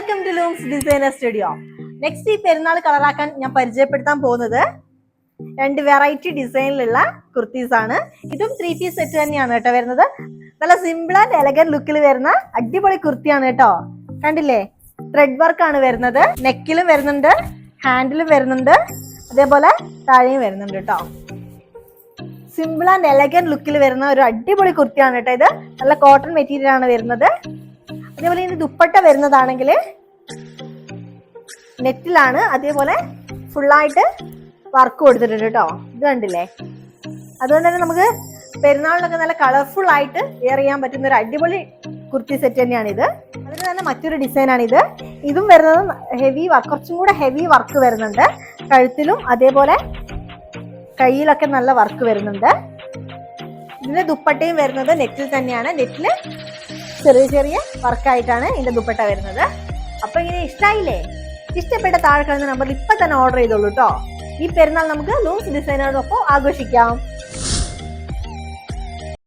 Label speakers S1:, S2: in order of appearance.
S1: Welcome to looms designer studio. Next ഈ പെരുന്നാൾ കളറാക്കാൻ ഞാൻ പരിചയപ്പെടുത്താൻ പോകുന്നത് 2 വെറൈറ്റി ഡിസൈനിലുള്ള കുർത്തീസ് ആണ്. ഇതും 3 പീസ് സെറ്റ് തന്നെയാണ് കേട്ടോ വരുന്നത്. നല്ല സിമ്പിൾ ആൻഡ് എലഗന്റ് ലുക്കിൽ വരുന്ന അടിപൊളി കുർത്തിയാണ് കേട്ടോ. കണ്ടില്ലേ, ത്രെഡ് വർക്ക് ആണ് വരുന്നത്. നെക്കിലും വരുന്നുണ്ട്, ഹാൻഡിലും വരുന്നുണ്ട്, അതേപോലെ താഴെയും വരുന്നുണ്ട് കേട്ടോ. സിമ്പിൾ ആൻഡ് എലഗന്റ് ലുക്കിൽ വരുന്ന ഒരു അടിപൊളി കുർത്തിയാണ് കേട്ടോ ഇത്. നല്ല കോട്ടൺ മെറ്റീരിയൽ ആണ് വരുന്നത്. അതേപോലെ ഇതിന് ദുപ്പട്ട വരുന്നതാണെങ്കിൽ നെറ്റിലാണ്, അതേപോലെ ഫുള്ളായിട്ട് വർക്ക് കൊടുത്തിട്ടുണ്ട് കേട്ടോ. ഇത് കണ്ടില്ലേ, അതുകൊണ്ട് തന്നെ നമുക്ക് പെരുന്നാളിനൊക്കെ നല്ല കളർഫുൾ ആയിട്ട് വെയർ ചെയ്യാൻ പറ്റുന്ന ഒരു അടിപൊളി കുർത്തി സെറ്റ് തന്നെയാണ് ഇത്. അതിന് തന്നെ മറ്റൊരു ഡിസൈനാണ് ഇത്. ഇതും വരുന്നത് ഹെവി വർക്ക്, കുറച്ചും കൂടെ ഹെവി വർക്ക് വരുന്നുണ്ട്. കഴുത്തിലും അതേപോലെ കയ്യിലൊക്കെ നല്ല വർക്ക് വരുന്നുണ്ട്. ഇതിന്റെ ദുപ്പട്ടയും വരുന്നത് നെറ്റിൽ തന്നെയാണ്. നെറ്റില് ചെറിയ ചെറിയ വർക്കായിട്ടാണ് ഇതിന്റെ ദുപ്പട്ട വരുന്നത്. അപ്പൊ ഇങ്ങനെ ഇഷ്ടമായില്ലേ? ഇഷ്ടപ്പെട്ട താഴെ കാണുന്ന നമ്പറിൽ ഇപ്പൊ തന്നെ ഓർഡർ ചെയ്തോളൂ കേട്ടോ. ഈ പെരുന്നാൾ നമുക്ക് ലൂംസ് ഡിസൈനറോടൊപ്പം ആഘോഷിക്കാം.